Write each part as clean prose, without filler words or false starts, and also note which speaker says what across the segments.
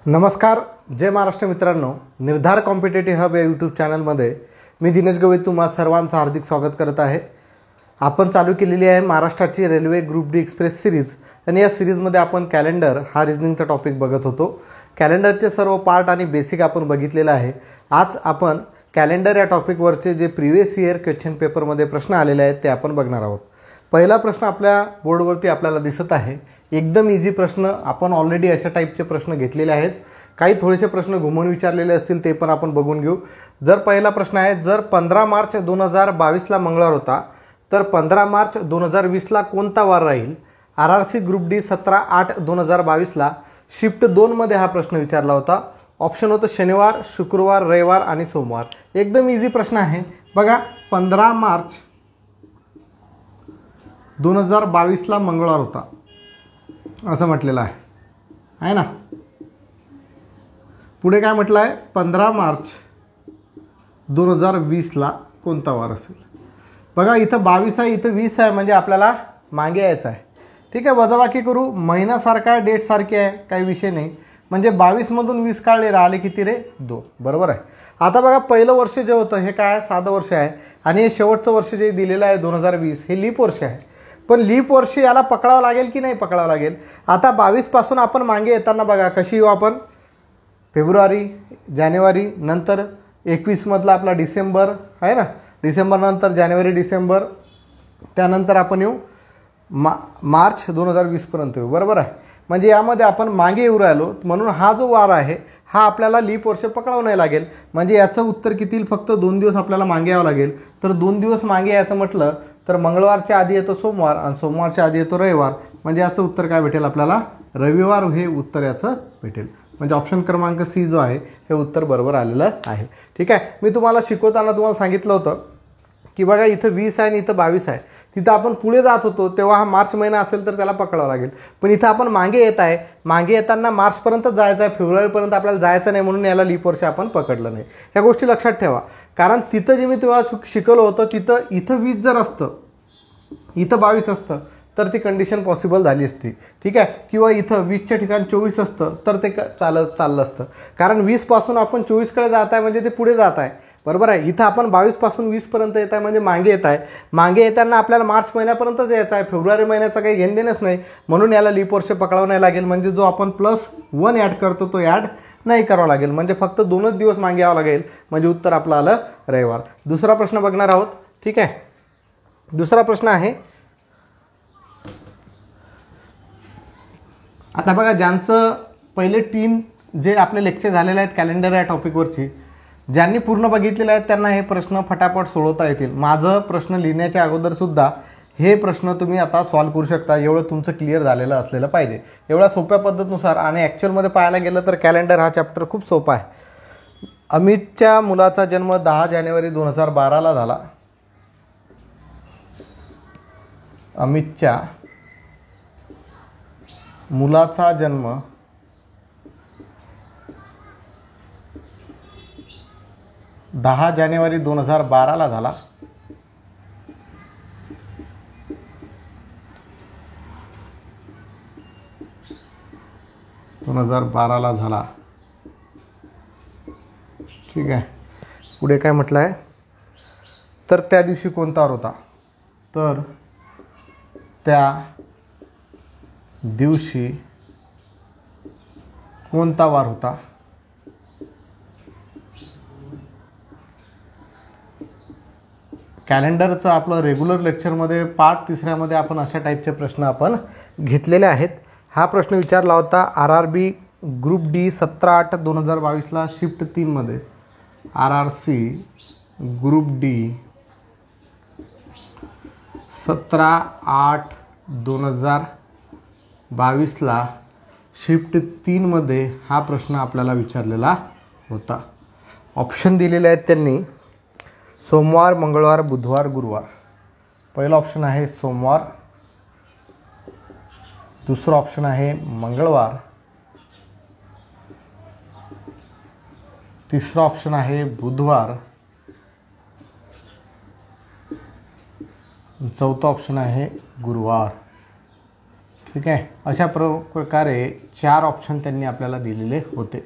Speaker 1: नमस्कार, जय महाराष्ट्र मित्रांनो. निर्धार कॉम्पिटेटिव्ह हब या यूट्यूब चॅनलमध्ये मी दिनेश गवई तुम्हा सर्वांचं हार्दिक स्वागत करत आहे. आपण चालू केलेली आहे महाराष्ट्राची railway group D express series आणि या सिरीजमध्ये आपण कॅलेंडर हा रिझनिंगचा टॉपिक बघत होतो. कॅलेंडरचे सर्व पार्ट आणि बेसिक आपण बघितलेलं आहे. आज आपण कॅलेंडर या टॉपिकवरचे जे प्रिव्हियस इयर क्वेश्चन पेपरमध्ये प्रश्न आलेले आहेत ते आपण बघणार आहोत. पहिला प्रश्न आपल्या बोर्डवरती आपल्याला दिसत आहे. एकदम इझी प्रश्न. आपण ऑलरेडी अशा टाईपचे प्रश्न घेतलेले आहेत. काही थोडेसे प्रश्न घुमवून विचारलेले असतील ते पण आपण बघून घेऊ. जर पहिला प्रश्न आहे, जर 15 मार्च 2022ला मंगळवार होता तर 15 मार्च 2020ला कोणता वार राहील? RRC ग्रुप डी 17/8/2022ला शिफ्ट 2मध्ये हा प्रश्न विचारला होता. ऑप्शन होतं शनिवार, शुक्रवार, रविवार आणि सोमवार. एकदम इझी प्रश्न आहे. बघा, 15 मार्च 2022ला मंगळवार होता असं म्हटलेलं आहे ना. पुढे काय म्हटलं आहे? 15 मार्च 2020ला कोणता वार असेल? बघा, इथं 22 आहे, इथं 20 आहे, म्हणजे आपल्याला मागे यायचं आहे. ठीक आहे, वजाबाकी करू. महिना सारखा आहे, डेट सारखी आहे, काही विषय नाही. म्हणजे 22मधून 20 काढले, राहिले किती रे? 2. बरोबर आहे. आता बघा, पहिलं वर्ष जे होतं हे काय? साधं वर्ष आहे. आणि हे शेवटचं वर्ष जे दिलेलं आहे 2020 हे लीप वर्ष आहे. पण लीप वर्ष याला पकडावं लागेल की नाही पकडावं लागेल? आता 22पासून आपण मागे येताना बघा कशी येऊ आपण? फेब्रुवारी, जानेवारी, नंतर 21मधला आपला डिसेंबर आहे ना. डिसेंबर नंतर जानेवारी, डिसेंबर, त्यानंतर आपण येऊ मार्च 2020पर्यंत येऊ. बरोबर आहे. म्हणजे यामध्ये आपण मागे येऊ राहिलो. म्हणून हा जो वार आहे हा आपल्याला लीप वर्ष पकडावं नाही लागेल. म्हणजे याचं उत्तर किती? फक्त 2 दिवस आपल्याला मागे यावं लागेल. तर 2 दिवस मागे यायचं म्हटलं तर मंगळवारच्या आधी येतो सोमवार आणि सोमवारच्या आधी येतो रविवार. म्हणजे याचं उत्तर काय भेटेल आपल्याला? रविवार हे उत्तर याचं भेटेल. म्हणजे ऑप्शन क्रमांक सी जो आहे हे उत्तर बरोबर आलेलं आहे. ठीक आहे. मी तुम्हाला शिकवताना तुम्हाला सांगितलं होतं की बघा, इथं 20 आहे आणि इथं 22 आहे. तिथं आपण पुढे जात होतो तेव्हा हा मार्च महिना असेल तर त्याला पकडावं लागेल. पण इथं आपण मागे येत आहे. मागे येताना मार्चपर्यंत जायचं आहे, फेब्रुवारीपर्यंत आपल्याला जायचं नाही, म्हणून याला लीप वर्ष आपण पकडलं नाही. ह्या गोष्टी लक्षात ठेवा. कारण तिथं जे मी तुम्हाला शिकवलं होतं इथं 20 जर असतं, इथं 22 असतं तर ती कंडिशन पॉसिबल झाली असती. ठीक आहे. किंवा इथं 20च्या ठिकाणी 24 असतं तर ते चाललं असतं. कारण 20पासून आपण 24कडे जात आहे म्हणजे ते पुढे जात आहे. बरोबर आहे. इथं आपण 22पासून 20पर्यंत येत आहे म्हणजे मागे येत आहे. मागे येताना आपल्याला मार्च महिन्यापर्यंतच यायचं आहे. फेब्रुवारी महिन्याचा काही घेण देणंच नाही. म्हणून याला लीप वर्ष पकडावं नाही लागेल. म्हणजे जो आपण +1 ॲड करतो तो ॲड नाही करावा लागेल. म्हणजे फक्त 2च दिवस मागे यावं लागेल. म्हणजे उत्तर आपलं आलं रविवार. दुसरा प्रश्न बघणार आहोत. ठीक आहे. दुसरा प्रश्न आहे, आता बघा, ज्यांचं पहिले 3 जे आपले लेक्चर झालेले आहेत कॅलेंडर या टॉपिकवरची, ज्यांनी पूर्ण बघितलेले आहेत त्यांना हे प्रश्न फटाफट सोडवता येतील. माझं प्रश्न लिहिण्याच्या अगोदरसुद्धा हे प्रश्न तुम्ही आता सॉल्व्ह करू शकता. एवढं तुमचं क्लिअर झालेलं असलेलं पाहिजे. एवढ्या सोप्या पद्धतीनुसार. आणि ॲक्च्युअलमध्ये पाहायला गेलं तर कॅलेंडर हा चॅप्टर खूप सोपा आहे. अमितच्या मुलाचा जन्म 10 जानेवारी 2012ला झाला. अमितच्या मुलाचा जन्म 10 जानेवारी 2012ला झाला. झाला. ठीक आहे. पुढे काय म्हटलं आहे? तर त्या दिवशी कोणता वार होता? तर त्या दिवशी कोणता वार होता? कॅलेंडरचं आपलं रेग्युलर लेक्चरमध्ये पार्ट 3मध्ये आपण अशा टाईपचे प्रश्न आपण घेतलेले आहेत. हा प्रश्न विचारला होता RRB ग्रुप डी 17/8/2022ला शिफ्ट 3मध्ये. RRC ग्रुप डी 17/8/2022ला शिफ्ट 3मध्ये हा प्रश्न आपल्याला विचारलेला होता. ऑप्शन दिलेले आहेत त्यांनी: सोमवार, मंगळवार, बुधवार, गुरुवार. पहिला ऑप्शन आहे सोमवार, दुसरा ऑप्शन आहे मंगळवार, तिसरा ऑप्शन आहे बुधवार, चौथा ऑप्शन आहे गुरुवार. ठीक आहे. अशा प्रकारे 4 ऑप्शन त्यांनी आपल्याला दिलेले होते.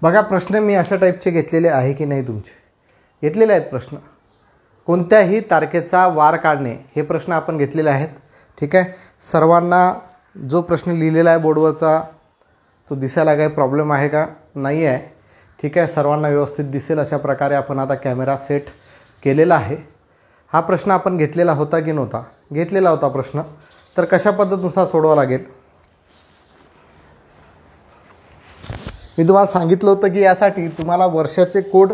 Speaker 1: बघा प्रश्न मी अशा टाईपचे घेतलेले आहे की नाही तुमचे घेतलेले आहेत प्रश्न. कोणत्याही तारखेचा वार काढणे हे प्रश्न आपण घेतलेले आहेत. ठीक आहे. सर्वांना जो प्रश्न लिहिलेला आहे बोर्डवरचा तो दिसायला काही प्रॉब्लेम आहे का? नाही आहे. ठीक आहे. सर्वांना व्यवस्थित दिसेल अशा प्रकारे आपण आता कॅमेरा सेट केलेला आहे. हा प्रश्न आपण घेतलेला होता की नव्हता? घेतलेला होता प्रश्न. तर कशा पद्धतीनुसार सोडवा लागेल? मी तुम्हाला सांगितलं होतं की यासाठी तुम्हाला वर्षाचे कोड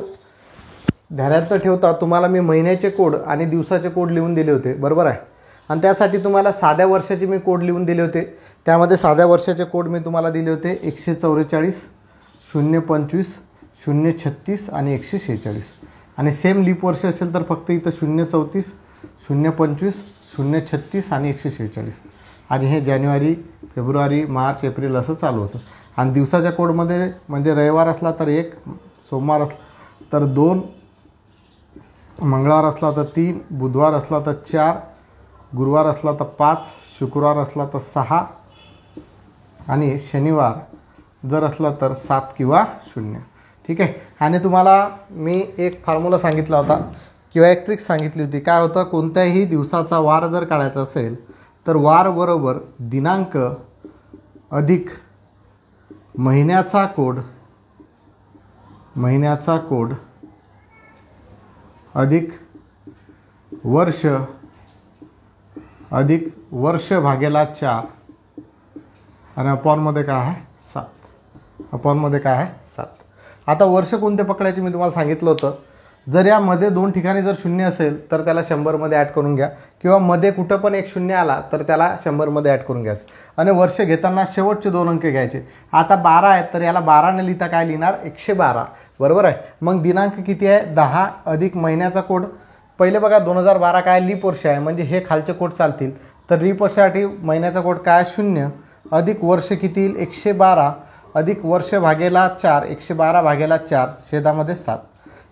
Speaker 1: ध्यानात ठेवता तुम्हाला मी महिन्याचे कोड आणि दिवसाचे कोड लिहून दिले होते, बरोबर आहे. आणि त्यासाठी तुम्हाला साध्या वर्षाचे मी कोड लिहून दिले होते. त्यामध्ये साध्या वर्षाचे कोड मी तुम्हाला दिले होते 144, 025, 036 आणि 146. आणि सेम लीप वर्ष असेल तर फक्त इथं 034, 025, 036 आणि 146. आणि हे जानेवारी, फेब्रुवारी, मार्च, एप्रिल असं चालू होतं. आणि दिवसाच्या कोडमध्ये म्हणजे रविवार असला तर 1, सोमवार असला तर 2, मंगळवार असला तर 3, बुधवार असला तर 4, गुरुवार असला तर 5, शुक्रवार असला तर 6 आणि शनिवार जर असला तर 7 किंवा 0. ठीक आहे. आणि तुम्हाला मी एक फॉर्म्युला सांगितला होता किंवा एक ट्रिक सांगितली होती. काय होतं? कोणत्याही दिवसाचा वार जर काढायचा असेल तर वार बरोबर दिनांक अधिक महिन्याचा कोड अधिक वर्ष भागेला 4 आणि अपॉनमध्ये काय आहे? 7. अपॉनमध्ये काय आहे? 7. आता वर्ष कोणते पकडायचे मी तुम्हाला सांगितलं होतं. जर यामध्ये 2 ठिकाणी जर 0 असेल तर त्याला 100मध्ये ॲड करून घ्या किंवा मध्ये कुठं पण एक 0 आला तर त्याला 100मध्ये ॲड करून घ्यायचं. आणि वर्ष घेताना शेवटचे 2 अंक घ्यायचे. आता 12 आहे तर याला 12ने लिहिता काय लिहिणार? 112, बरोबर आहे. मग दिनांक किती आहे? 10 अधिक महिन्याचा कोड. पहिले बघा 2012 काय लीप वर्ष आहे म्हणजे हे खालचे कोड चालतील. तर लीप वर्षासाठी महिन्याचा कोड काय? 0 अधिक वर्ष किती येईल? 112 अधिक वर्ष भागेला 4, 112 भागेला 4 छेदामध्ये 7.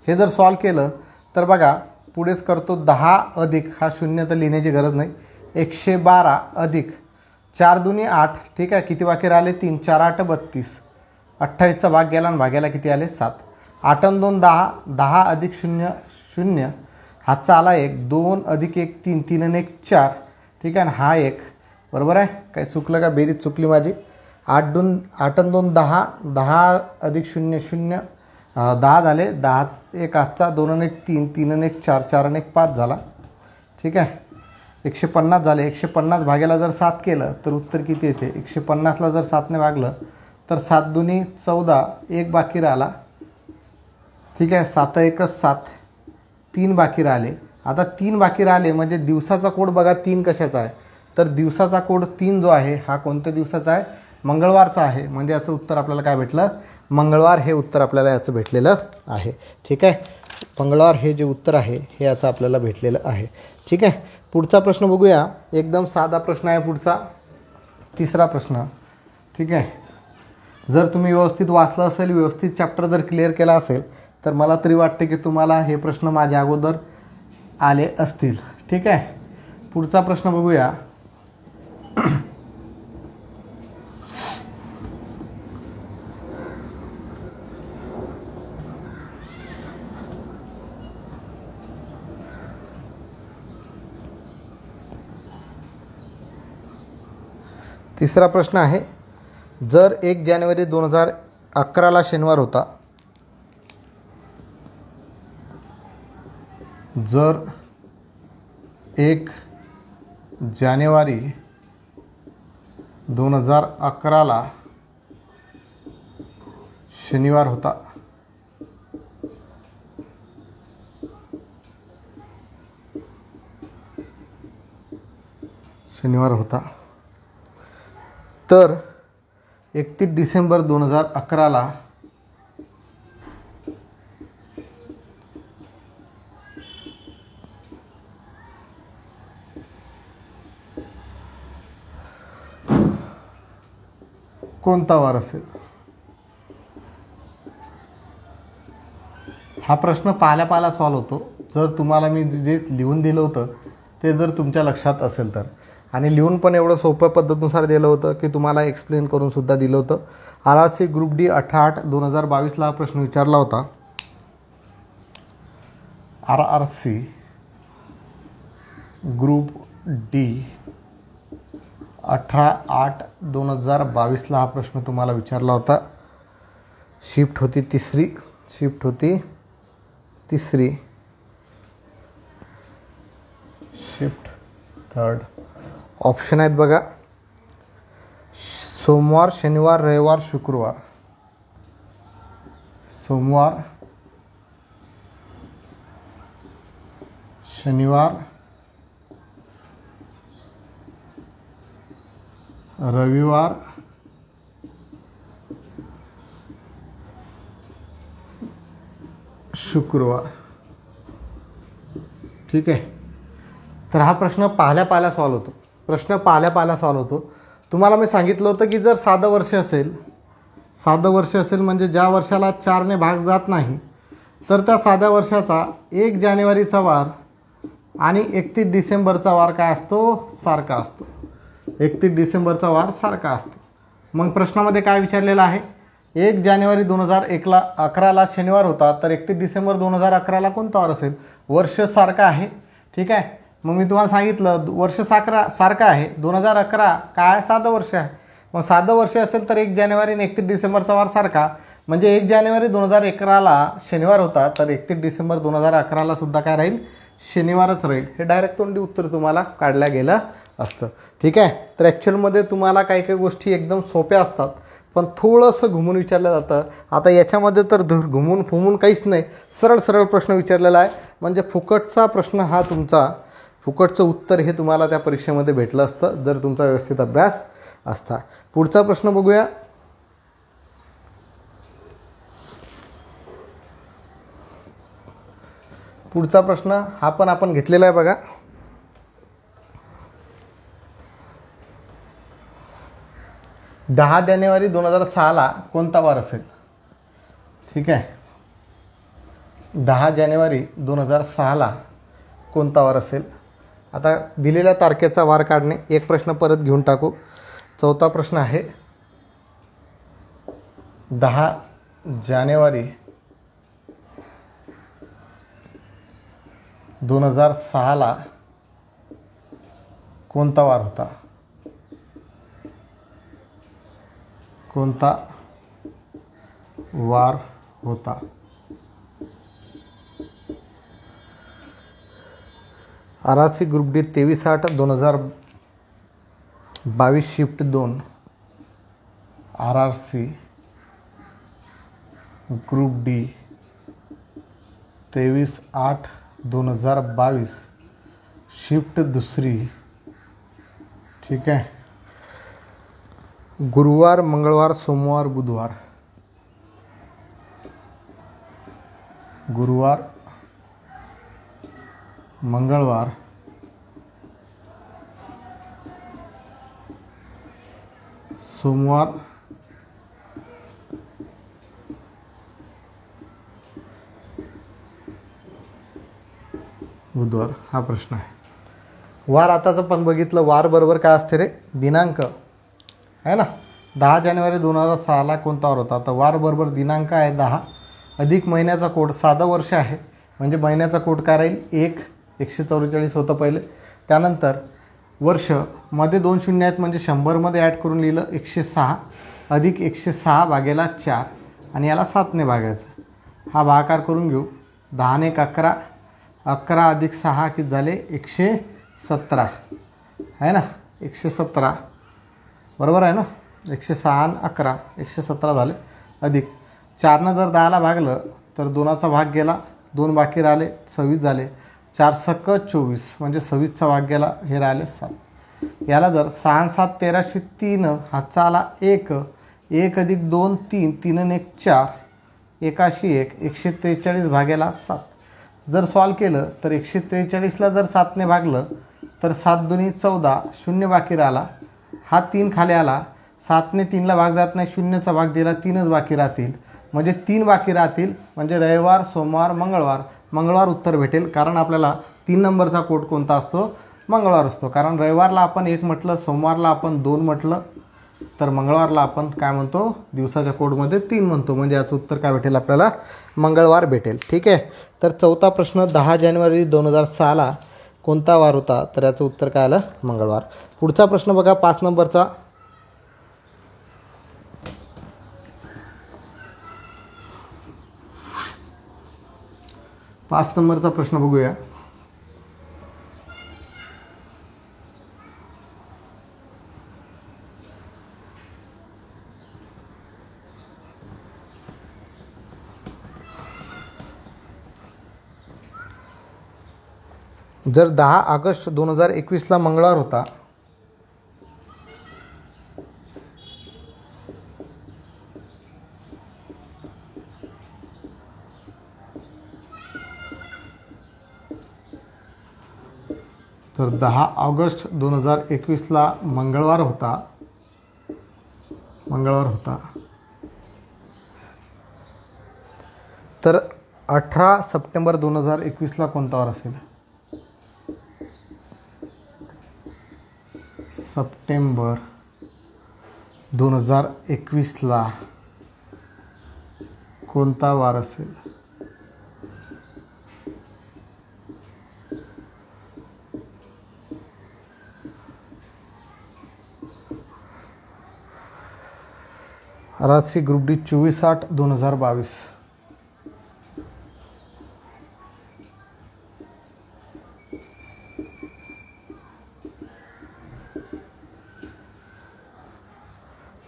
Speaker 1: हे जर सॉल्व केलं तर बघा पुढेच करतो 10 अधिक हा 0 तर लिहिण्याची गरज नाही. 112 अधिक 4 दुनी 8. ठीक आहे. किती बाकी राहिले? 3, 4 8 32. 28चा भाग गेला आणि भाग्याला किती आले? 7. 8 आणि 2 10. 10 अधिक 0 0. हातचा आला 1. 2 अधिक 1 3. 3 आणि 1 4. ठीक आहे. आणि हा 1, बरोबर आहे. काही चुकलं का? बेरीज चुकली माझी. 8 आणि 2 10. 10 अधिक 0 0. 10 झाले. 10 1 हातचा. 2 आणि 1 3. 3 आणि 1 4. 4 आणि 1 5 झाला. ठीक आहे. 150 झाले. 150 भाग्याला जर 7 केलं तर उत्तर किती येते? 150ला जर 7ने भागलं तर 7 दुनी 14. 1 बाकी राहिला. ठीक आहे. 7 1 7. 3 बाकी राहिले. आता 3 बाकी राहिले म्हणजे दिवसाचा कोड बघा 3 कशाचा आहे? तर दिवसाचा कोड 3 जो आहे हा कोणत्या दिवसाचा आहे? मंगळवारचा आहे. म्हणजे याचं उत्तर आपल्याला काय भेटलं? मंगळवार हे उत्तर आपल्याला याचं भेटलेलं आहे. ठीक आहे. मंगळवार हे जे उत्तर आहे हे याचं आपल्याला भेटलेलं आहे. ठीक आहे. पुढचा प्रश्न बघूया. एकदम साधा प्रश्न आहे पुढचा, 3रा प्रश्न. ठीक आहे. जर तुम्ही व्यवस्थित वाचलं असेल, व्यवस्थित चॅप्टर जर क्लिअर केला असेल तर मला तरी वाटते की तुम्हाला हे प्रश्न माझ्या अगोदर आले असतील. ठीक आहे. पुढचा प्रश्न बघूया. तिसरा प्रश्न आहे. जर 1 जानेवारी 2011ला शनिवार होता, जर 1 जानेवारी 2011ला शनिवार होता, तर 31 डिसेंबर 2011ला कोणता वार असेल? हा प्रश्न पाहिल्या सॉल्व होतो जर तुम्हाला मी जे लिहून दिलं होतं ते जर तुमच्या लक्षात असेल तर. आणि लिहून पण एवढं सोप्या पद्धतीनुसार दिलं होतं की तुम्हाला एक्सप्लेन करून सुद्धा दिलं होतं. RRC ग्रुप डी 18/8/2022 हा प्रश्न विचारला होता. RRC ग्रुप डी 18/8/2022 हा प्रश्न तुम्हाला विचारला होता. शिफ्ट होती तिसरी, शिफ्ट थर्ड. ऑप्शन आहेत बघा, सोमवार, शनिवार, रविवार, शुक्रवार. सोमवार, शनिवार, रविवार, शुक्रवार. ठीक आहे. तर हा प्रश्न पाहिल्या सॉल्व होतो. तुम्हाला मी सांगितलं होतं की जर साधं वर्ष असेल म्हणजे ज्या वर्षाला 4ने भाग जात नाही, तर त्या साध्या वर्षाचा 1 जानेवारीचा वार आणि 31 डिसेंबरचा वार काय असतो? सारखा असतो. 31 डिसेंबरचा वार सारखा असतो. मग प्रश्नामध्ये काय विचारलेलं आहे? 1 जानेवारी 2011ला शनिवार होता, तर 31 डिसेंबर 2011ला कोणता वार असेल? वर्ष सारखं आहे. ठीक आहे. मग मी तुम्हाला सांगितलं वर्ष सारखं आहे. 2011 काय साधं वर्ष आहे. मग साधं वर्ष असेल तर 1 जानेवारी आणि 31 डिसेंबरचा वार सारखा, म्हणजे 1 जानेवारी 2011ला शनिवार होता, तर 31 डिसेंबर 2011ला सुद्धा काय राहील? शनिवारच राहील. हे डायरेक्ट तोंडी उत्तर तुम्हाला काढल्या गेलं असतं. ठीक आहे. तर ॲक्च्युअलमध्ये तुम्हाला काही गोष्टी एकदम सोप्या असतात, पण थोडंसं घुमून विचारलं जातं. आता याच्यामध्ये तर घुमून फुमून काहीच नाही, सरळ प्रश्न विचारलेला आहे. म्हणजे फुकटचा प्रश्न हा तुमचा, फुकटचं उत्तर हे तुम्हाला त्या परीक्षेमध्ये भेटलं असतं जर तुमचा व्यवस्थित अभ्यास असता. पुढचा प्रश्न बघूया. पुढचा प्रश्न हा पण आपण घेतलेला आहे बघा. 10 जानेवारी 2006ला कोणता वार असेल? ठीक आहे. 10 जानेवारी 2006ला कोणता वार असेल? आता दिलेल्या तारखेचा वार काढणे. एक प्रश्न परत घेऊन टाकू. चौथा प्रश्न आहे, 10 जानेवारी 2006ला कोणता वार होता? कोणता वार होता? RRC group D 23/8/2022 shift 2. RRC group D 23/8/2022 shift 2. ठीक आहे. गुरुवार, मंगळवार, सोमवार, बुधवार. गुरुवार, मंगळवार, सोमवार, बुधवार हा प्रश्न आहे. वार आताचं पण बघितलं. वार बरोबर काय असते रे? दिनांक आहे ना. 10 जानेवारी 2006ला कोणता वार होता? तर वार बरोबर दिनांक आहे 10 अधिक महिन्याचा कोड. साधं वर्ष आहे म्हणजे महिन्याचा कोड काय राहील? 144 होतं पहिले. त्यानंतर वर्ष मध्ये 2 शून्य आहेत म्हणजे 100मध्ये ॲड करून लिहिलं 106 अधिक 106 भागेला 4 आणि याला 7ने भागायचं. हा भागाकार करून घेऊ. 10 ने 11, 11 अधिक 6 किती झाले? 117 आहे ना. 117 बरोबर आहे ना. 106 आणि 11 117 झाले. अधिक 4नं जर 10ला भागलं तर 2चा भाग गेला, 2 बाकी राहिले, 26 झाले. 4 सक 24 म्हणजे 26चा भाग गेला, हे राहिले 7. याला जर 6 आणि 7 1303 हातचा आला 1, 1 अधिक 2 3, 3 आणि 1 4, 1 143 भागेला 7. जर सॉल्व केलं तर 143ला जर 7ने भागलं तर 7 दुनी 14, 0 बाकी राहिला. हा 3 खाली आला. 7ने 3ला भाग जात नाही, 0चा भाग दिला, 3च बाकी राहतील. म्हणजे 3 बाकी राहतील. म्हणजे रविवार, सोमवार, मंगळवार उत्तर भेटेल. कारण आपल्याला 3 नंबरचा कोड कोणता असतो? मंगळवार असतो. कारण रविवारला आपण 1 म्हटलं, सोमवारला आपण 2 म्हटलं, तर मंगळवारला आपण काय म्हणतो, दिवसाच्या कोडमध्ये 3 म्हणतो. म्हणजे याचं उत्तर काय भेटेल आपल्याला, मंगळवार भेटेल. ठीक आहे. तर चौथा प्रश्न, 10 जानेवारी 2006ला कोणता वार होता, तर याचं उत्तर काय आलं, मंगळवार. पुढचा प्रश्न बघा 5 नंबरचा. पाच नंबरचा प्रश्न बघूया. जर 10 ऑगस्ट 2021ला मंगळवार होता, तर 10 ऑगस्ट 2021ला मंगळवार होता, तर 18 सप्टेंबर 2021ला कोणता वार असेल, सप्टेंबर 2021ला कोणता वार असेल. RRC group D 24/8/2022.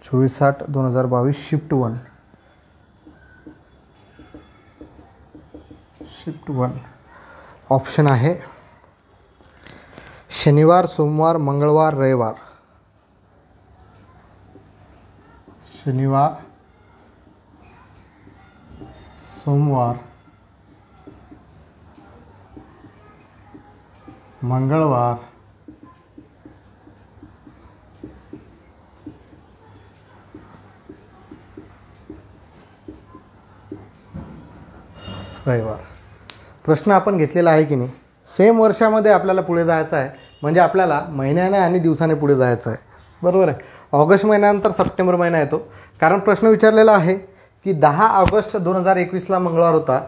Speaker 1: चोवीस 8/2022 शिफ्ट 1. ऑप्शन आहे शनिवार, सोमवार, मंगळवार, रविवार. शनिवार, सोमवार, मंगळवार, रविवार. प्रश्न आपण घेतलेला आहे की नाही, सेम वर्षामध्ये आपल्याला पुढे जायचं आहे. म्हणजे आपल्याला महिन्याने आणि दिवसाने पुढे जायचं आहे. बरोबर आहे. ऑगस्ट महिन्यानंतर सप्टेंबर महिना येतो. कारण प्रश्न विचारलेला आहे की 10 ऑगस्ट 2021ला मंगळवार होता,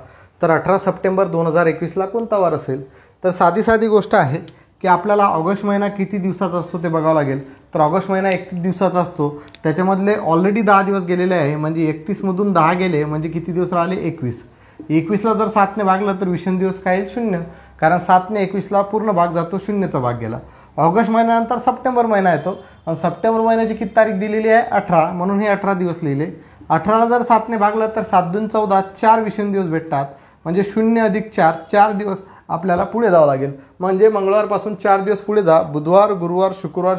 Speaker 1: तर 18 सप्टेंबर 2021ला कोणता वार असेल. तर साधी गोष्ट आहे की आपल्याला ऑगस्ट महिना किती दिवसाचा असतो ते बघावं लागेल. तर ऑगस्ट महिना 31 दिवसाचा असतो. त्याच्यामधले ऑलरेडी 10 दिवस गेलेले आहे. म्हणजे 31मधून 10 गेले म्हणजे किती दिवस राहिले, 21. 21ला जर 7ने भागलं तर 20 दिवस काय येईल, 0. कारण 7ने 21ला पूर्ण भाग जातो, 0चा भाग गेला. ऑगस्ट महिन्यानंतर सप्टेंबर महिना येतो आणि सप्टेंबर महिन्याची किती तारीख दिलेली आहे, 18. म्हणून हे 18 दिवस लिहिले. 18ला जर 7ने भागलं तर 7 दून 14, 4 विषम दिवस भेटतात. म्हणजे 0 अधिक 4, 4 दिवस आपल्याला पुढे जावं लागेल. म्हणजे मंगळवारपासून 4 दिवस पुढे जा. बुधवार, गुरुवार, शुक्रवार,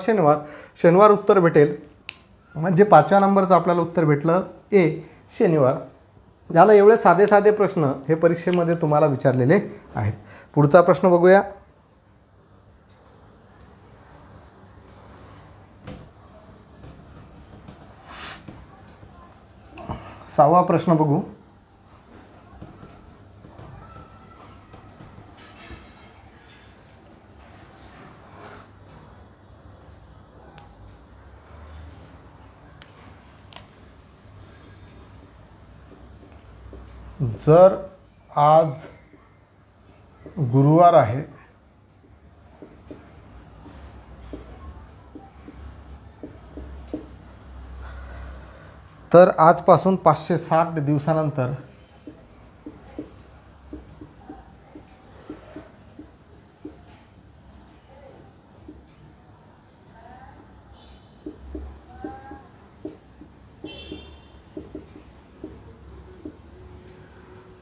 Speaker 1: शनिवार उत्तर भेटेल. म्हणजे 5व्या नंबरचं आपल्याला उत्तर भेटलं ए, शनिवार. झालं. एवढे साधे प्रश्न हे परीक्षेमध्ये तुम्हाला विचारलेले आहेत. पुढचा प्रश्न बघूया. 6वा प्रश्न बघू. जर आज गुरुवार आहे तर आजपासून 560 दिवसानंतर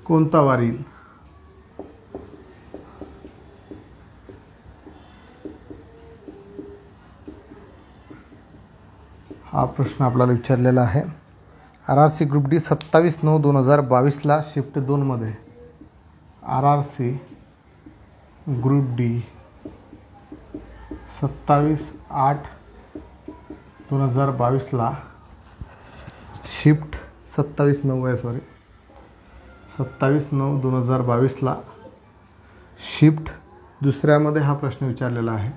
Speaker 1: कोणता वार येईल. हा प्रश्न आपल्याला विचारलेला आहे. RRC ग्रुप डी 27/9/2022ला शिफ्ट 2मध्ये. RRC ग्रुप डी 27/8/2022ला शिफ्ट 27/9/2022ला शिफ्ट दुसऱ्यामध्ये हा प्रश्न विचारलेला आहे.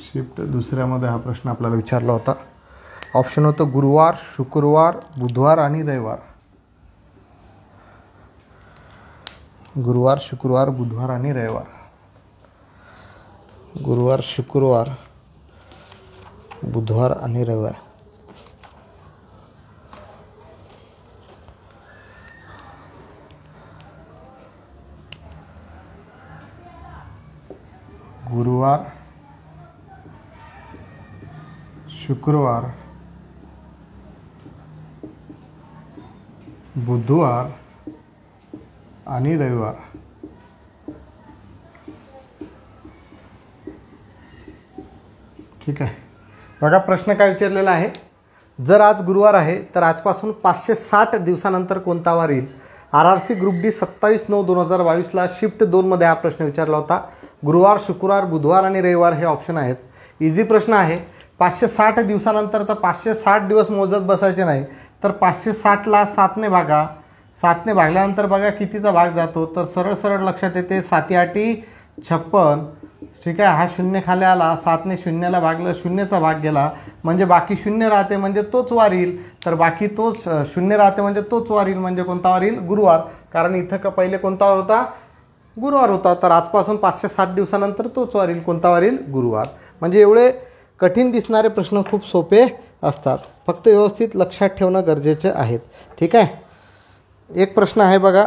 Speaker 1: शिफ्ट दुसऱ्यामध्ये हा प्रश्न आपल्याला विचारला होता. ऑप्शन होतं गुरुवार, शुक्रवार, बुधवार आणि रविवार. गुरुवार, शुक्रवार, बुधवार आणि रविवार. गुरुवार, शुक्रवार, बुधवार आणि रविवार. गुरुवार, शुक्रवार, बुधवार आणि रविवार. ठीक आहे. बघा प्रश्न काय विचारलेला आहे. जर आज गुरुवार आहे तर आजपासून 560 दिवसानंतर कोणता वार येईल? RRC ग्रुप डी 27/9/2022ला शिफ्ट 2मध्ये हा प्रश्न विचारला होता. गुरुवार, शुक्रवार, बुधवार आणि रविवार हे ऑप्शन आहेत. इझी प्रश्न आहे. 560 दिवसानंतर तर 560 दिवस मोजत बसायचे नाही, तर 560ला 7ने भागा. 7ने भागल्यानंतर बघा कितीचा भाग जातो, तर सरळ सरळ लक्षात येते 7×8 56. ठीक आहे. हा शून्य खाली आला, 7ने शून्याला भागलं, शून्यचा भाग गेला म्हणजे बाकी शून्य राहते म्हणजे तोच वार येईल. तर बाकी तोच शून्य राहते म्हणजे तोच वार येईल. म्हणजे कोणता वार येईल? गुरुवार. कारण इथं का पहिले कोणता वार होता? गुरुवार होता. तर आजपासून 560 दिवसानंतर तोच वार येईल. कोणता वार येईल? गुरुवार. म्हणजे एवढे कठीण दिसणारे प्रश्न खूप सोपे असतात, फक्त व्यवस्थित लक्षात ठेवणं गरजेचे आहेत. ठीक आहे. एक प्रश्न आहे बघा.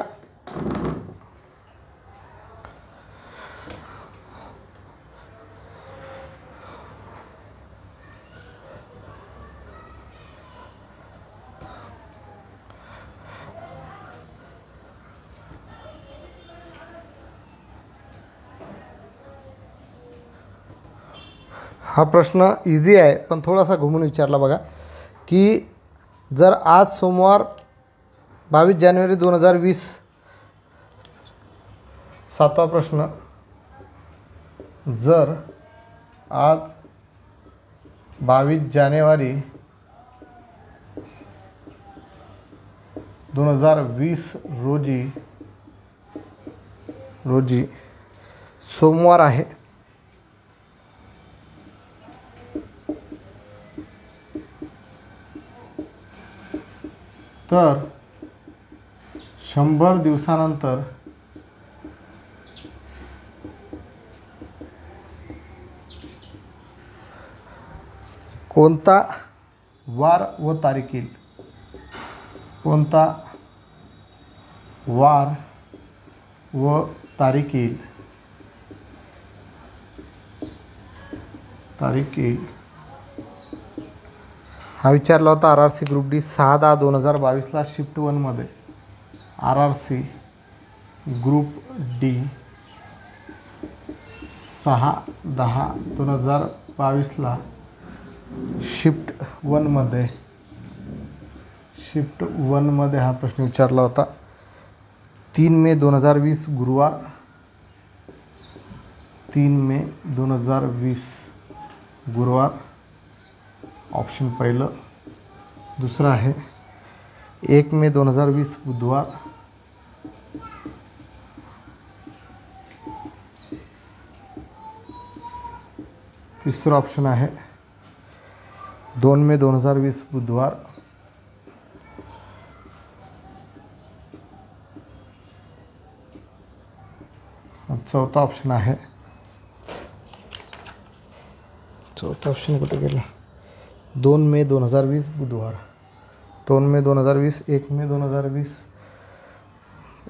Speaker 1: हा प्रश्न इझी आहे पण थोडासा घुमून विचारला बघा, की जर आज सोमवार 22 जानेवारी 2020. 7वा प्रश्न. जर आज 22 जानेवारी 2020 रोजी सोमवार आहे, तर 100 दिवसानंतर कोणता वार व तारीख येईल? कोणता वार व तारीख येईल? हा विचारला होता RRC ग्रुप डी 6/10/2022ला शिफ्ट 1मध्ये. RRC ग्रुप डी 6/10/2022ला शिफ्ट 1मध्ये हा प्रश्न विचारला होता. 3 मे 2020 गुरुवार. 3 मे 2020 गुरुवार ऑप्शन पहिलं. दुसरं आहे 1 मे 2020 बुधवार. तिसरं ऑप्शन आहे 2 मे 2020 बुधवार. चौथा ऑप्शन आहे, चौथा ऑप्शन कुठे गेला? 2 मे 2020 बुधवार. 2 मे 2020, 1 मे 2020,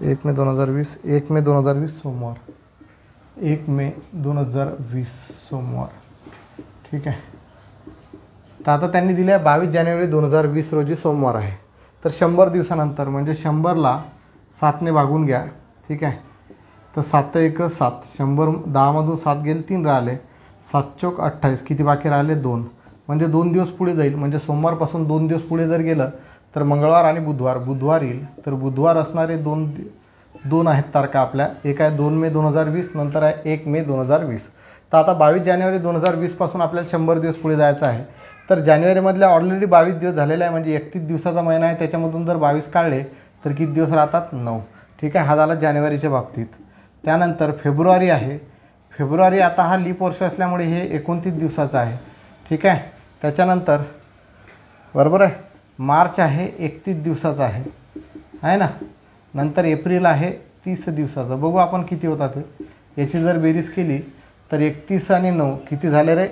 Speaker 1: 1 मे 2020, 1 मे 2020 सोमवार. 1 मे 2020 सोमवार. ठीक आहे. तर आता त्यांनी दिले आहे 22 जानेवारी 2020 रोजी सोमवार आहे. तर 100 दिवसानंतर म्हणजे 100ला 7ने भागून घ्या. ठीक आहे. तर 7 1 7. 100 10मधून 7 गेले, 3 राहिले. 7 चौक 28. किती बाकी राहिले? 2. म्हणजे 2 दिवस पुढे जाईल. म्हणजे सोमवारपासून 2 दिवस पुढे जर गेलं तर मंगळवार आणि बुधवार येईल. तर बुधवार असणारे दोन आहेत तारखा आपल्या. एक आहे 2 मे 2020, नंतर आहे 1 मे 2020. तर आता 22 जानेवारी 2020 पासून आपल्याला 100 दिवस पुढे जायचं आहे. तर जानेवारीमधल्या ऑलरेडी 22 दिवस झालेला आहे, म्हणजे 31 दिवसाचा महिना आहे. त्याच्यामधून जर 22 काढले तर किती दिवस राहतात? 9. ठीक आहे. हा झाला जानेवारीच्या बाबतीत. त्यानंतर फेब्रुवारी आहे. फेब्रुवारी आता हा लीप वर्ष असल्यामुळे हे 29 दिवसाचं आहे. ठीक आहे. त्याच्यानंतर बरोबर आहे मार्च आहे 31 दिवसाचा आहे ना. नंतर एप्रिल आहे 30 दिवसाचा. बघू आपण किती होतात ते. याची जर बेरीज केली तर 31 आणि 9 किती झाले रे?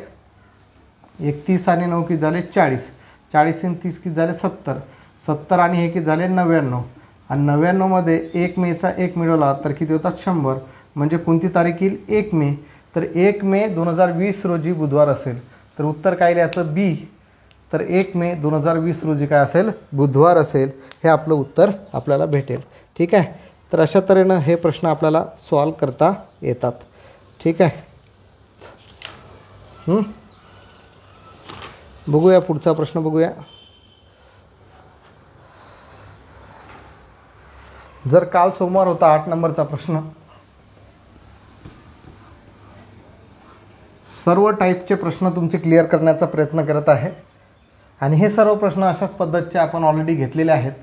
Speaker 1: 31 आणि 9 किती झाले? 40. 40 आणि 30 किती झाले? 70. 70 आणि हे किती झाले? 99. आणि 99मध्ये 1 मेचा 1 मिळवला तर किती होतात? 100. म्हणजे कोणती तारीख येईल? 1 मे. तर 1 मे 2020 रोजी बुधवार असेल. तर उत्तर काय लिहायचं? बी. तर 1 मे 2020 रोजी काय असेल? बुधवार असेल. हे आपलं उत्तर आपल्याला भेटेल. ठीक आहे. तर अशा तऱ्हेनं हे प्रश्न आपल्याला सॉल्व करता येतात. ठीक आहे. बघूया पुढचा प्रश्न बघूया. जर काल सोमवार होता 8 नंबरचा प्रश्न. सर्व टाईपचे प्रश्न तुमचे क्लिअर करण्याचा प्रयत्न करत आहे आणि हे सर्व प्रश्न अशाच पद्धतीचे आपण ऑलरेडी घेतलेले आहेत.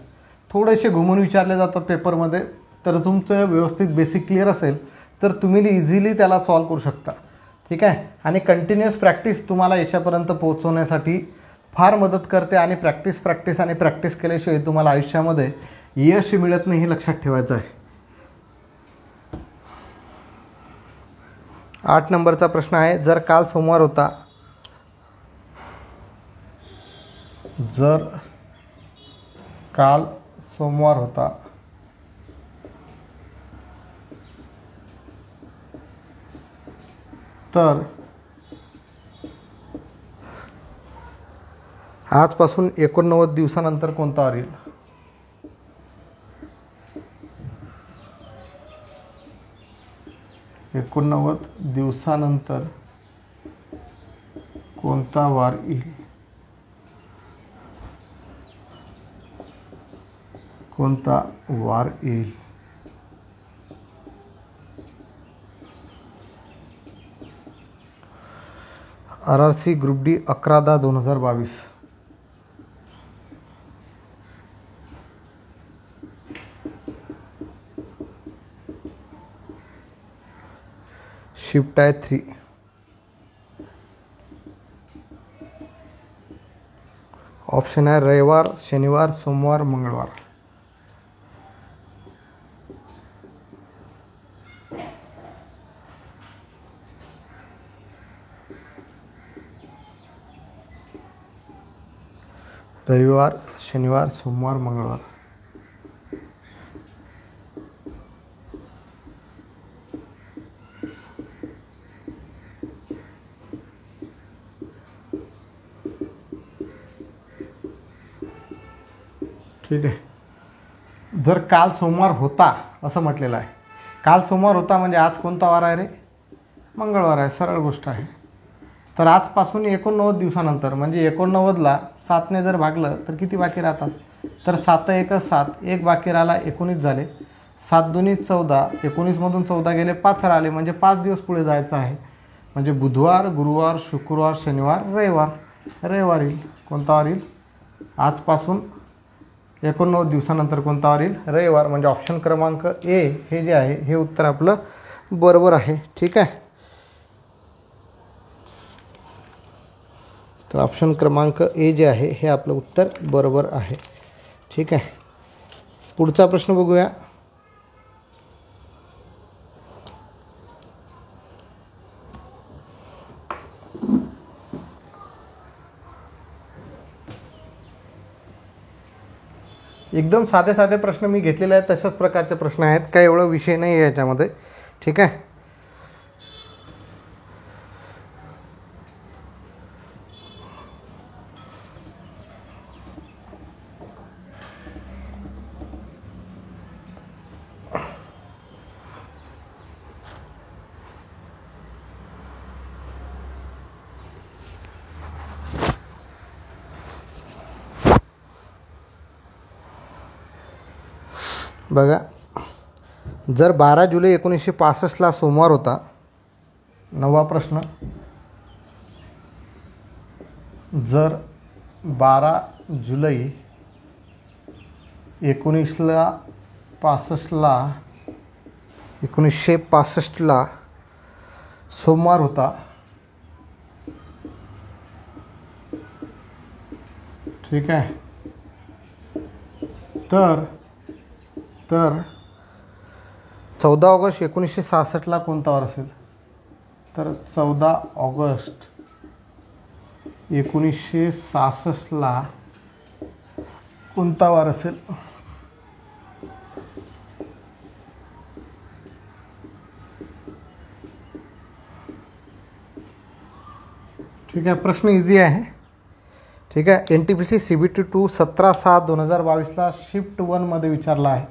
Speaker 1: थोडेसे घुमून विचारले जातात पेपरमध्ये. तर तुमचं व्यवस्थित बेसिक क्लिअर असेल तर तुम्ही इझिली त्याला सॉल्व करू शकता. ठीक आहे. आणि कंटिन्युअस प्रॅक्टिस तुम्हाला याच्यापर्यंत पोहोचवण्यासाठी फार मदत करते आणि प्रॅक्टिस केल्याशिवाय तुम्हाला आयुष्यामध्ये यश मिळत नाही हे लक्षात ठेवायचं आहे. 8 नंबरचा प्रश्न आहे. जर काल सोमवार होता, जर काल सोमवार होता तर आजपासून 89 दिवसानंतर कोणता वार येईल? दिवसानंतर कोणता वार येईल? कोणता वार येईल? RRC group D 11/10/2022. शिफ्ट आहे 3. ऑप्शन आहे रविवार, शनिवार, सोमवार, मंगळवार. रविवार, शनिवार, सोमवार, मंगळवार. ठीक आहे. जर काल सोमवार होता असं म्हटलेलं आहे. काल सोमवार होता म्हणजे आज कोणता वार आहे रे? मंगळवार आहे. सरळ गोष्ट आहे. तर आजपासून 89 दिवसानंतर म्हणजे 89ला 7ने जर भागलं तर किती बाकी राहतात? तर 7 1 7, 1 बाकी राहिला, 19 झाले. 7 2 14, 19मधून 14 गेले, 5 राहिले म्हणजे 5 दिवस पुढे जायचं आहे. म्हणजे बुधवार, गुरुवार, शुक्रवार, शनिवार, रविवार. रविवार येईल. कोणता वार येईल? आजपासून 89 दिवसानंतर कोणता वार येईल? रविवार. म्हणजे ऑप्शन क्रमांक ए हे जे आहे हे उत्तर आपलं बरोबर आहे. ठीक आहे. तर ऑप्शन क्रमांक ए जे आहे हे आपलं उत्तर बरोबर आहे. ठीक आहे. पुढचा प्रश्न बघूया. एकदम साधे साधे प्रश्न मी घेतलेले आहेत. तशाच प्रकारचे प्रश्न आहेत. काही एवढा विषय नाही आहे याच्यामध्ये. ठीक आहे. बघा, जर 12 जुलै 1965ला सोमवार होता. 9वा प्रश्न. जर 12 जुलै 1965ला सोमवार होता, ठीक आहे. तर 14 ऑगस्ट 1966ला कोणता वार असेल? तर 14 ऑगस्ट 1966ला कोणता वार असेल? ठीक आहे, प्रश्न इझी आहे. ठीक आहे. NTPC CBT 2 17/6/2022ला शिफ्ट 1मध्ये विचारला आहे.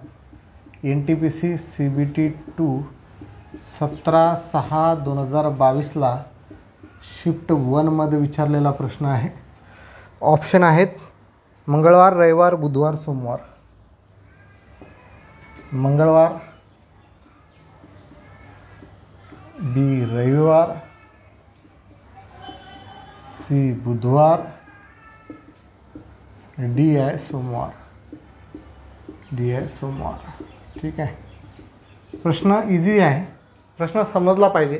Speaker 1: NTPC CBT 2 17/6/2022ला शिफ्ट 1मध्ये विचारलेला प्रश्न आहे. ऑप्शन आहेत मंगळवार, रविवार, बुधवार, सोमवार. मंगळवार, बी रविवार, सी बुधवार, डी आहे सोमवार. ठीक आहे. प्रश्न इझी आहे, प्रश्न समजला पाहिजे.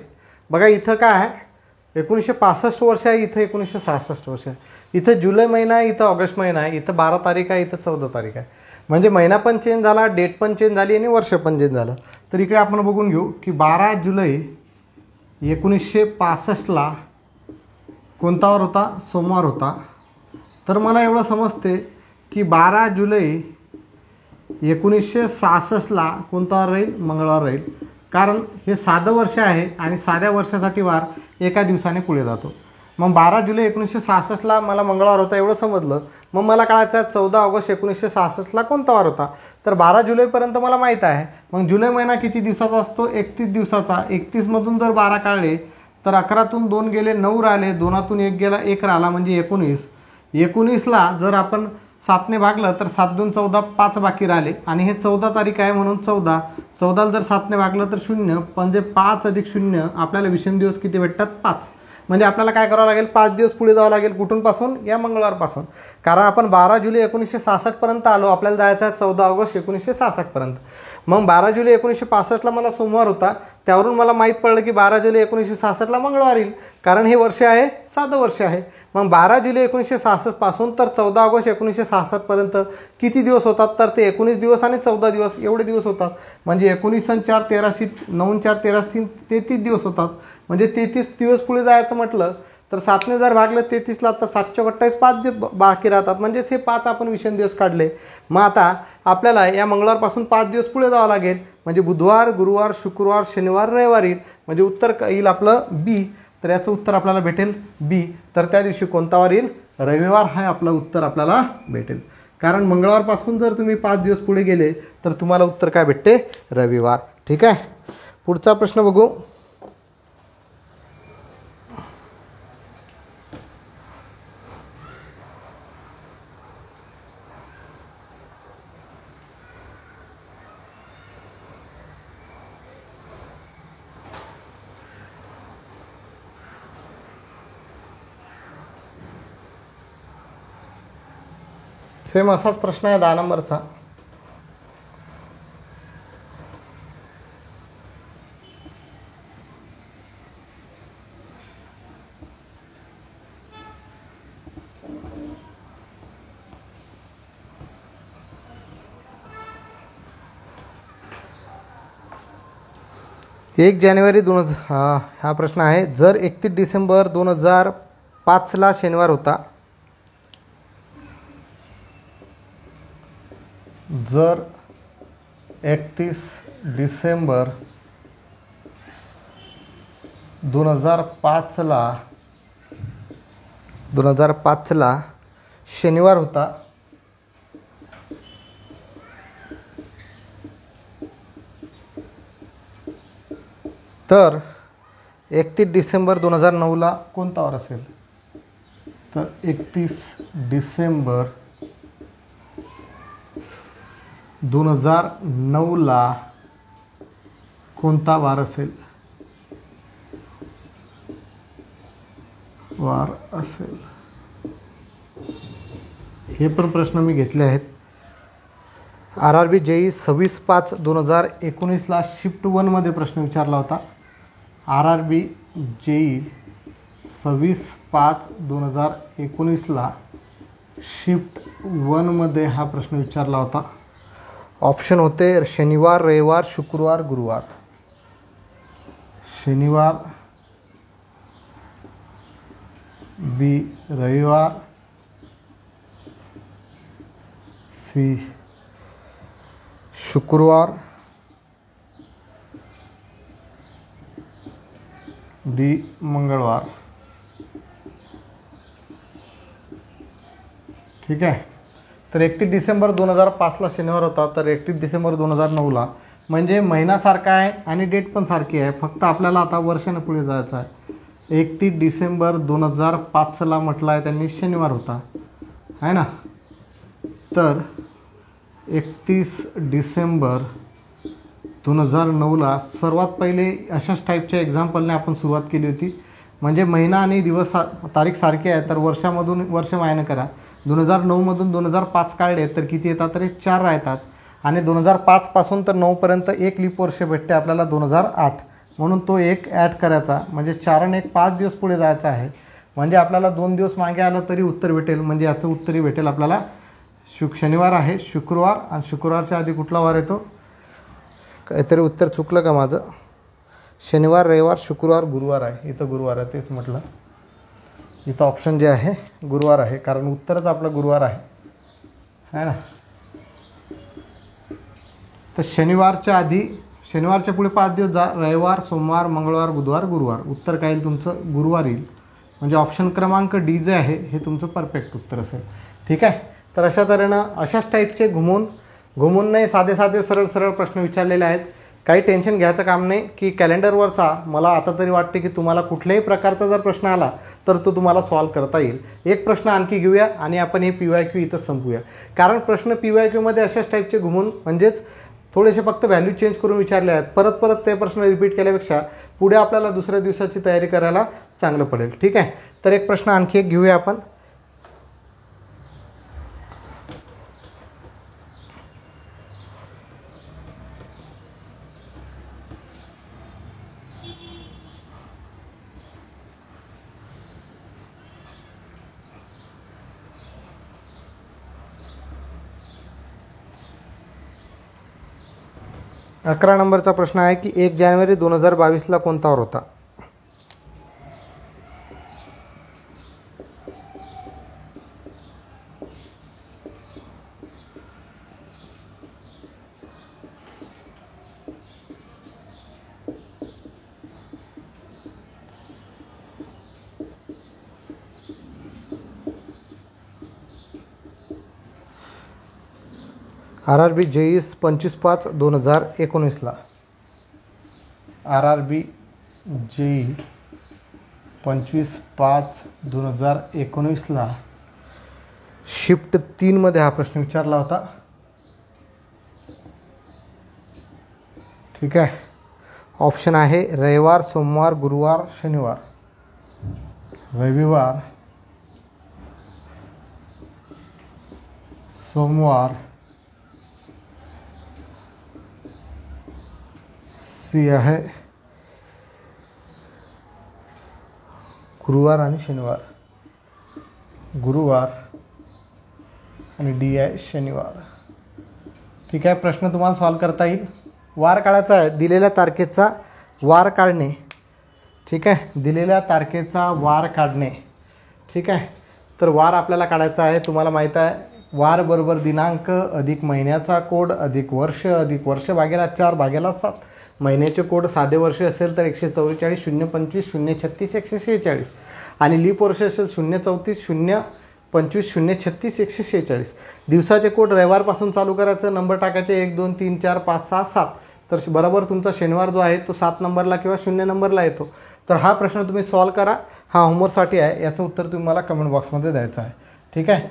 Speaker 1: बघा इथं काय आहे, 1965 वर्ष आहे, इथं 1966 वर्ष आहे. इथं जुलै महिना आहे, इथं ऑगस्ट महिना आहे, इथं 12 तारीख आहे, इथं 14 तारीख आहे. म्हणजे महिना पण चेंज झाला, डेट पण चेंज झाली आणि वर्ष पण चेंज झालं. तर इकडे आपण बघून घेऊ की 12 जुलै 1965ला कोणता वार होता? सोमवार होता. तर मला एवढं समजते की 12 जुलै 1966ला कोणता वार राहील? मंगळवार राहील. कारण हे साधं वर्ष आहे आणि साध्या वर्षासाठी वार एका दिवसाने पुढे जातो. मग 12 जुलै 1966ला मला मंगळवार होता एवढं समजलं. मग मला कळायचं 14 ऑगस्ट 1966ला कोणता वार होता? तर 12 जुलैपर्यंत मला माहीत आहे. मग जुलै महिना किती दिवसाचा असतो? 31 दिवसाचा. 31मधून जर 12 काढले तर 11तून 2 गेले 9 राहिले, 2तून 1 गेला 1 राहिला म्हणजे 19. 19ला जर आपण 7ने भागलं तर 7 2 14, 5 बाकी राहिले आणि हे 14 तारीख आहे म्हणून 14. 14ला जर 7ने भागलं तर 0, म्हणजे 5 अधिक 0 आपल्याला विषम दिवस किती भेटतात? 5. म्हणजे आपल्याला काय करावं लागेल? 5 दिवस पुढे जावं लागेल. कुठूनपासून? या मंगळवारपासून. कारण आपण 12 जुलै 1966पर्यंत आलो, आपल्याला जायचं आहे 14 ऑगस्ट 1966पर्यंत. मग 12 जुलै 1965ला मला सोमवार होता, त्यावरून मला माहीत पडलं की 12 जुलै 1966ला मंगळवार येईल. कारण हे वर्ष आहे, साधं वर्ष आहे. मग 12 जुलै 1966 पासून तर 14 ऑगस्ट 1966पर्यंत किती दिवस होतात? तर ते 19 दिवस आणि 14 दिवस एवढे दिवस होतात. म्हणजे 19 आणि 4 13, 9 4 13 3 33 दिवस होतात. म्हणजे 33 दिवस पुढे जायचं म्हटलं तर 7ने जर भागलं 33ला तर 7×28 5 बाकी राहतात. म्हणजेच हे 5 आपण विषम दिवस काढले. मग आता आपल्याला या मंगळवारपासून 5 दिवस पुढे जावं लागेल. म्हणजे बुधवार, गुरुवार, शुक्रवार, शनिवार, रविवार येईल. म्हणजे उत्तर येईल आपलं बी. तर याचं उत्तर आपल्याला भेटेल बी. तर त्या दिवशी कोणता वार येईल? रविवार हा आपलं उत्तर आपल्याला भेटेल. कारण मंगळवारपासून जर तुम्ही 5 दिवस पुढे गेले तर तुम्हाला उत्तर काय भेटते? रविवार. ठीक आहे. पुढचा प्रश्न बघू. सेम असाच प्रश्न आहे 10 नंबरचा. एक जानेवारी 2000 हा प्रश्न आहे. जर 31 डिसेंबर 2005ला शनिवार होता, जर 31 डिसेंबर 2005ला शनिवार होता, तर 31 डिसेंबर 2009ला कोणता वार असेल? तर 31 डिसेंबर 2009ला कोणता वार असेल? हे पण प्रश्न मी घेतले आहेत. RRB JEE 26/5/2019ला शिफ्ट 1मध्ये प्रश्न विचारला होता. RRB JEE 26/5/2019ला शिफ्ट 1मध्ये हा प्रश्न विचारला होता. ऑप्शन होते शनिवार, रविवार, शुक्रवार, गुरुवार. शनिवार, B रविवार, C शुक्रवार, D मंगळवार. ठीक आहे. तर 31 डिसेंबर 2005ला शनिवार होता, तर 31 डिसेंबर 2009ला म्हणजे महिना सारखा आहे आणि डेट पण सारखी आहे, फक्त आपल्याला आता वर्षाने पुढे जायचं आहे. 31 डिसेंबर 2005ला म्हटलं आहे त्यांनी शनिवार होता आहे ना. तर 31 डिसेंबर 2009ला सर्वात पहिले अशाच टाईपच्या एक्झाम्पलने आपण सुरुवात केली होती. म्हणजे महिना आणि दिवस तारीख सारखी आहे, तर वर्षामधून वर्ष मायनं करा. 2009मधून 2005 काढले तर किती येतात, तर 4 राहतात. आणि 2005 पासून तर 9पर्यंत एक लीप वर्ष भेटते आपल्याला 2008, म्हणून तो एक ॲड करायचा. म्हणजे 4 आणि 1 5 दिवस पुढे जायचं आहे. म्हणजे आपल्याला 2 दिवस मागे आलं तरी उत्तर भेटेल. म्हणजे याचं उत्तरही भेटेल आपल्याला. शनिवार आहे, शुक्रवार, आणि शुक्रवारच्या आधी कुठला वार येतो, काहीतरी उत्तर चुकलं का माझं. शनिवार, रविवार, शुक्रवार, गुरुवार आहे. इथं गुरुवार आहे, तेच म्हटलं. इथं ऑप्शन जे आहे गुरुवार आहे, कारण उत्तरच आपलं गुरुवार आहे ना. तर शनिवारच्या आधी, शनिवारच्या पुढे 5 दिवस जा. रविवार, सोमवार, मंगळवार, बुधवार, गुरुवार. उत्तर काय येईल तुमचं, गुरुवार येईल. म्हणजे ऑप्शन क्रमांक D जे आहे हे तुमचं परफेक्ट उत्तर असेल. ठीक आहे. तर अशा तऱ्हेनं अशाच टाईपचे घुमून नाही, साधे सरळ प्रश्न विचारलेले आहेत. काही टेन्शन घ्यायचं काम नाही की कॅलेंडरवरचा. मला आता तरी वाटते की तुम्हाला कुठल्याही प्रकारचा जर प्रश्न आला तर तो तुम्हाला सॉल्व करता येईल. एक प्रश्न आणखी घेऊया आणि आपण हे PYQ इथं संपूया. कारण प्रश्न PYQमध्ये अशाच टाईपचे घुमून म्हणजेच थोडेसे फक्त व्हॅल्यू चेंज करून विचारले आहेत. परत ते प्रश्न रिपीट केल्यापेक्षा पुढे आपल्याला दुसऱ्या दिवसाची तयारी करायला चांगलं पडेल. ठीक आहे. तर एक प्रश्न आणखी एक घेऊया आपण. अकरा नंबरचा प्रश्न आहे की 1 जानेवारी 2022ला कोणता वार होता. RRB JEE 25/5/2019ला. RRB JEE 25/5/2019ला शिफ्ट 3मध्ये हा प्रश्न विचारला होता. ठीक आहे. ऑप्शन आहे रविवार, सोमवार, गुरुवार, शनिवार. रविवार, सोमवार, C आहे गुरुवार आणि शनिवार. गुरुवार आणि D आहे शनिवार. ठीक आहे. प्रश्न तुम्हाला सॉल्व करता येईल. वार काढायचा आहे. दिलेल्या तारखेचा वार काढणे. ठीक आहे. दिलेल्या तारखेचा वार काढणे. ठीक आहे. तर वार आपल्याला काढायचा आहे. तुम्हाला माहीत आहे वार बरोबर दिनांक अधिक महिन्याचा कोड अधिक वर्ष भागेला 4 भागेला 7. महिन्याचे कोड साधे वर्ष असेल तर 144, 025, 036, 146 आणि लीप वर्ष असेल 034, 025, 036, 146. दिवसाचे कोड रविवारपासून चालू करायचं. नंबर टाकायचे 1 2 3 4 5 6 7. तर बरोबर तुमचा शनिवार जो आहे तो 7 नंबरला किंवा 0 नंबरला येतो. तर हा प्रश्न तुम्ही सॉल्व करा. हा होमवर्कसाठी आहे. याचं उत्तर तुम्ही मला कमेंट बॉक्समध्ये द्यायचं आहे. ठीक आहे.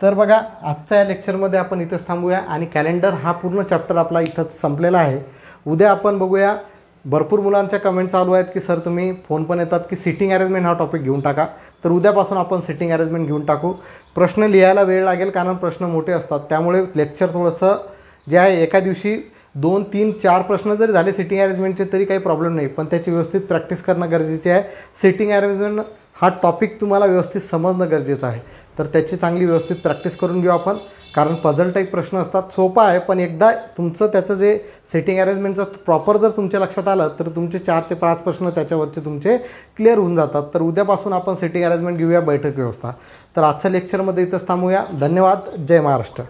Speaker 1: तर बघा आजच्या या लेक्चरमध्ये आपण इथंच थांबूया आणि कॅलेंडर हा पूर्ण चॅप्टर आपला इथंच संपलेला आहे. उद्या आपण बघूया. भरपूर मुलांच्या कमेंट चालू आहेत की सर तुम्ही फोन पण येतात की सिटिंग अरेंजमेंट हा टॉपिक घेऊन टाका. तर उद्यापासून आपण सिटिंग अरेंजमेंट घेऊन टाकू. प्रश्न लिहायला वेळ लागेल कारण प्रश्न मोठे असतात. त्यामुळे लेक्चर थोडंसं जे आहे एका दिवशी 2, 3, 4 प्रश्न जरी झाले सिटिंग अरेंजमेंटचे तरी काही प्रॉब्लेम नाही, पण त्याची व्यवस्थित प्रॅक्टिस करणं गरजेचे आहे. सिटिंग अरेंजमेंट हा टॉपिक तुम्हाला व्यवस्थित समजणं गरजेचं आहे. तर त्याची चांगली व्यवस्थित प्रॅक्टिस करून घेऊ आपण, कारण पझल टाईप प्रश्न असतात. सोपा आहे, पण एकदा तुमचं त्याचं जे सिटिंग अरेंजमेंटचं प्रॉपर जर तुमच्या लक्षात आलं तर तुमचे 4 ते 5 प्रश्न त्याच्यावरचे तुमचे क्लिअर होऊन जातात. तर उद्यापासून आपण सिटिंग अरेंजमेंट घेऊया, बैठक व्यवस्था. तर आजच्या लेक्चरमध्ये इथंच थांबूया. धन्यवाद. जय महाराष्ट्र.